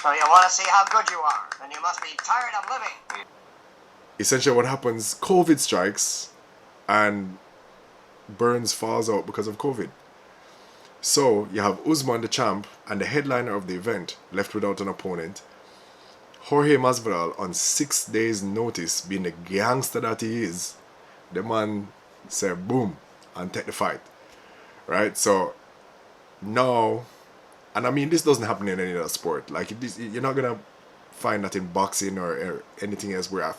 So you want to see how good you are, then you must be tired of living. Essentially what happens, COVID strikes and Burns falls out because of COVID. So you have Usman the champ and the headliner of the event left without an opponent. Jorge Masvidal on 6 days notice, being the gangster that he is, the man said boom and take the fight. Right? So now, and I mean this doesn't happen in any other sport. Like you're not gonna find that in boxing or anything else where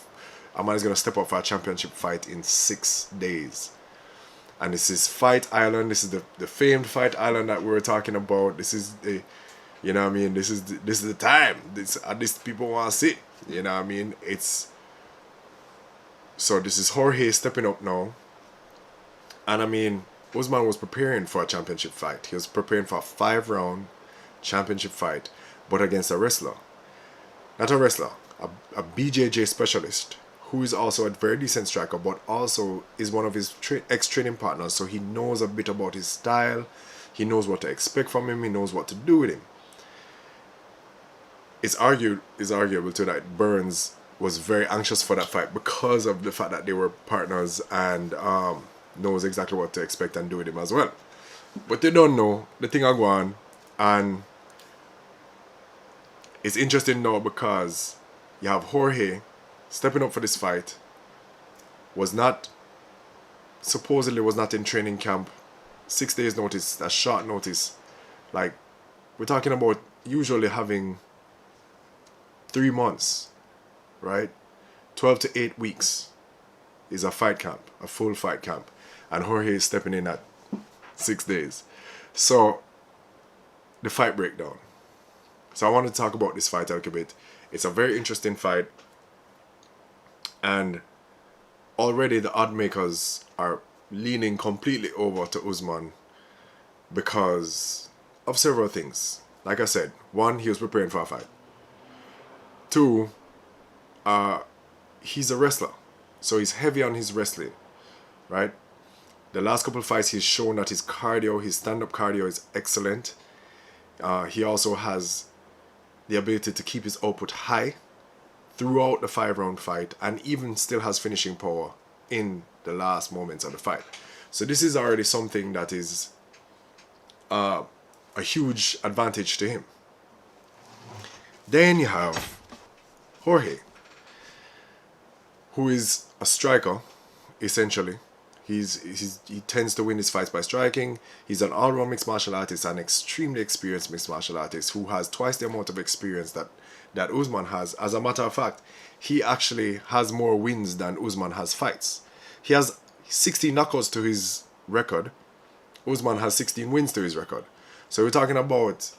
a man is gonna step up for a championship fight in 6 days. And this is Fight Island. This is the famed Fight Island that we were talking about. This is the, you know what I mean? This is the time. At least people want to see. You know what I mean? So this is Jorge stepping up now. And I mean, Usman was preparing for a championship fight. He was preparing for a 5-round championship fight, but against a wrestler. Not a wrestler, a BJJ specialist, who is also a very decent striker, but also is one of his ex-training partners, so he knows a bit about his style, he knows what to expect from him, he knows what to do with him. It's arguable too that Burns was very anxious for that fight because of the fact that they were partners and knows exactly what to expect and do with him as well. But they don't know, the thing I go on, and it's interesting now because you have Jorge stepping up for this fight, supposedly was not in training camp. 6 days notice, that's short notice. Like, we're talking about usually having 3 months, right? 12 to 8 weeks is a fight camp, a full fight camp. And Jorge is stepping in at 6 days. So, the fight breakdown. So I want to talk about this fight a little bit. It's a very interesting fight. And already the odd makers are leaning completely over to Usman because of several things. Like I said, 1, he was preparing for a fight. 2, he's a wrestler, so he's heavy on his wrestling, right? The last couple of fights he's shown that his cardio, his stand-up cardio is excellent. He also has the ability to keep his output high throughout the 5-round fight, and even still has finishing power in the last moments of the fight. So this is already something that is a huge advantage to him. Then you have Jorge, who is a striker, essentially. He tends to win his fights by striking. He's an all-round mixed martial artist, an extremely experienced mixed martial artist who has twice the amount of experience that Usman has. As a matter of fact, he actually has more wins than Usman has fights. He has 16 knockouts to his record. Usman has 16 wins to his record. So we're talking about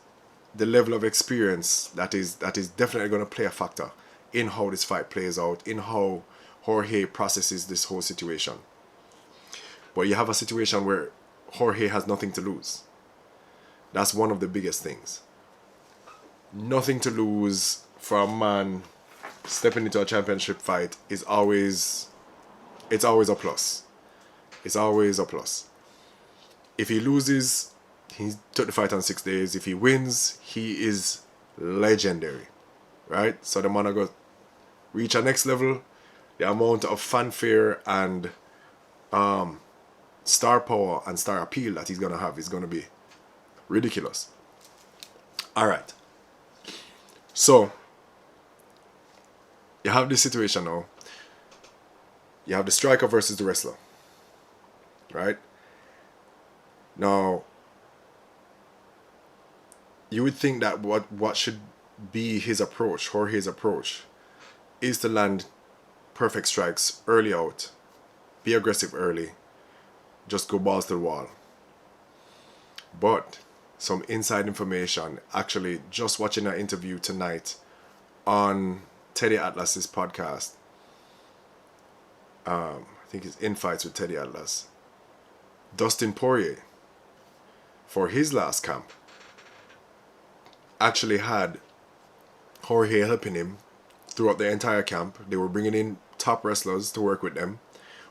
the level of experience that is definitely going to play a factor in how this fight plays out, in how Jorge processes this whole situation. But you have a situation where Jorge has nothing to lose. That's one of the biggest things. Nothing to lose for a man stepping into a championship fight is always a plus. It's always a plus. If he loses, he took the fight on 6 days. If he wins, he is legendary, right? So the man are going to reach a next level. The amount of fanfare and star power and star appeal that he's going to have is going to be ridiculous. Alright. So, you have this situation now. You have the striker versus the wrestler. Right? Now, you would think that what should be his approach, Jorge's approach, is to land perfect strikes early out. Be aggressive early. Just go balls to the wall. But some inside information, actually just watching an interview tonight on Teddy Atlas's podcast. I think it's In Fights with Teddy Atlas. Dustin Poirier, for his last camp, actually had Jorge helping him throughout the entire camp. They were bringing in top wrestlers to work with them.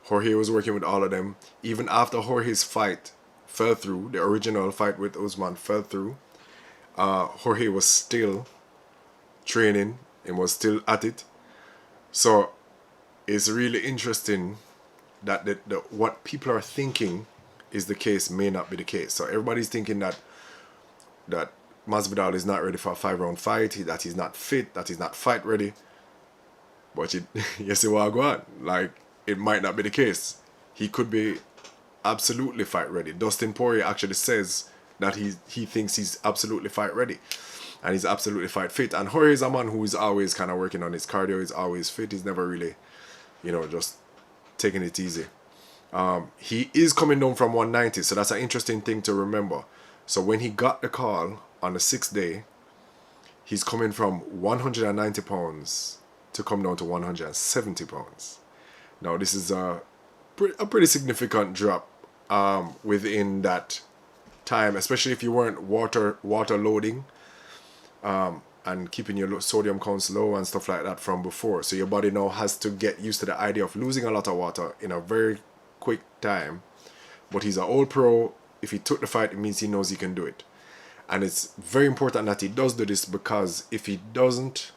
Jorge was working with all of them. Even after Jorge's fight fell through, the original fight with Usman fell through, Jorge was still training. He was still at it. So it's really interesting that the what people are thinking is the case may not be the case. So everybody's thinking that Masvidal is not ready for a 5-round fight, that he's not fit, that he's not fight ready. But you see what I go on. Like, it might not be the case. He could be absolutely fight ready. Dustin Poirier actually says that he thinks he's absolutely fight ready. And he's absolutely fight fit. And Jorge is a man who is always kind of working on his cardio. He's always fit. He's never really, just taking it easy. He is coming down from 190, so that's an interesting thing to remember. So when he got the call on the 6th day, he's coming from 190 pounds to come down to 170 pounds. Now this is a pretty significant drop within that time, especially if you weren't water loading and keeping your sodium counts low and stuff like that from before. So your body now has to get used to the idea of losing a lot of water in a very quick time. But he's an old pro. If he took the fight, it means he knows he can do it. And it's very important that he does do this, because if he doesn't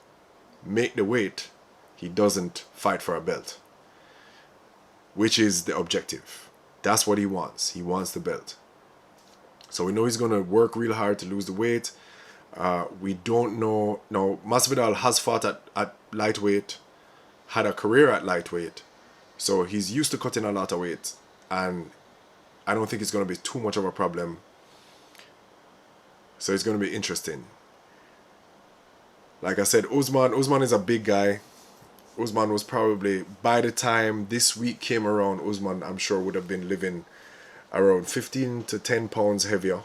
make the weight, he doesn't fight for a belt, which is the objective. That's what he wants. He wants the belt. So we know he's going to work real hard to lose the weight. We don't know. Now, Masvidal has fought at lightweight, had a career at lightweight. So he's used to cutting a lot of weight. And I don't think it's going to be too much of a problem. So it's going to be interesting. Like I said, Usman is a big guy. Usman was probably, by the time this week came around, Usman, I'm sure, would have been living around 15 to 10 pounds heavier.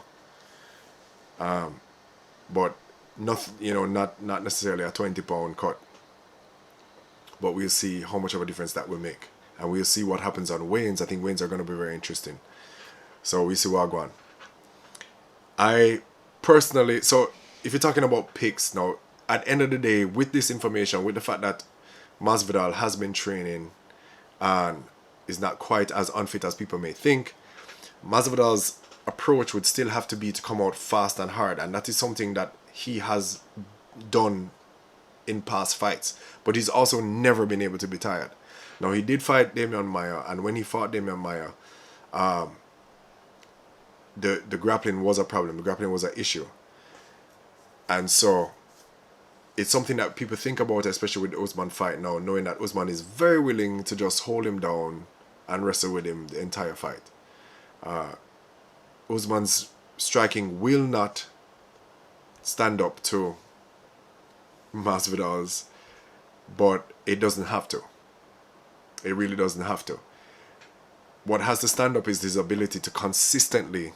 But not necessarily a 20-pound cut. But we'll see how much of a difference that will make. And we'll see what happens on weigh-ins. I think weigh-ins are going to be very interesting. So we'll see what goes on. I personally, so if you're talking about picks now, at the end of the day, with this information, with the fact that Masvidal has been training and is not quite as unfit as people may think, Masvidal's approach would still have to be to come out fast and hard, and that is something that he has done in past fights, but he's also never been able to be tired. Now, he did fight Damian Maia, and when he fought Damian Maia, the grappling was a problem. The grappling was an issue. And so it's something that people think about, especially with the Usman fight now, knowing that Usman is very willing to just hold him down and wrestle with him the entire fight. Usman's striking will not stand up to Masvidal's, but it doesn't have to. It really doesn't have to. What has to stand up is his ability to consistently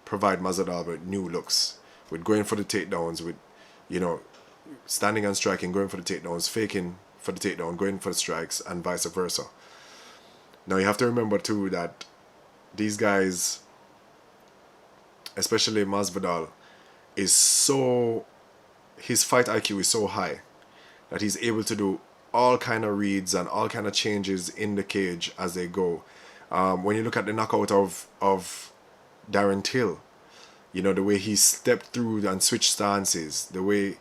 provide Masvidal with new looks, with going for the takedowns, with, standing and striking, going for the takedowns, faking for the takedown, going for the strikes, and vice versa. Now, you have to remember too that these guys, especially Masvidal, his fight IQ is so high that he's able to do all kind of reads and all kind of changes in the cage as they go. When you look at the knockout of Darren Till, the way he stepped through and switched stances, the way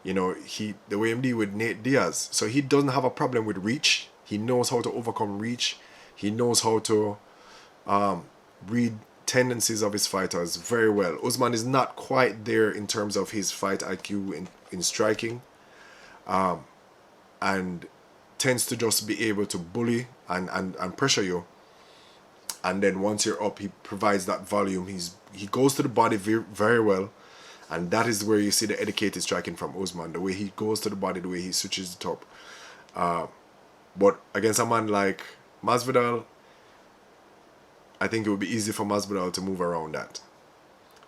him deal with Nate Diaz. So he doesn't have a problem with reach. He knows how to overcome reach. He knows how to read tendencies of his fighters very well. Usman is not quite there in terms of his fight IQ in striking, and tends to just be able to bully and pressure you. And then once you're up, he provides that volume. He goes to the body very, very well. And that is where you see the educated striking from Usman. The way he goes to the body, the way he switches the top. But against a man like Masvidal, I think it would be easy for Masvidal to move around that.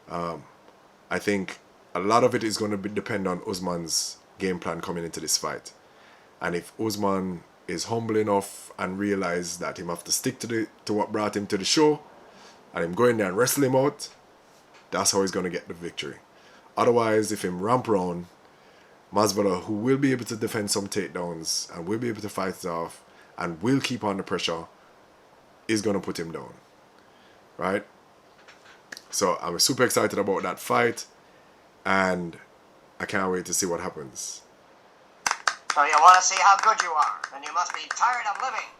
I think a lot of it is going to depend on Usman's game plan coming into this fight. And if Usman is humble enough and realize that he have to stick to what brought him to the show, and him going there and wrestle him out, that's how he's going to get the victory. Otherwise, if him ramp round, Masvidal, who will be able to defend some takedowns and will be able to fight it off and will keep on the pressure, is going to put him down. Right? So I'm super excited about that fight, and I can't wait to see what happens. So you want to see how good you are, then you must be tired of living.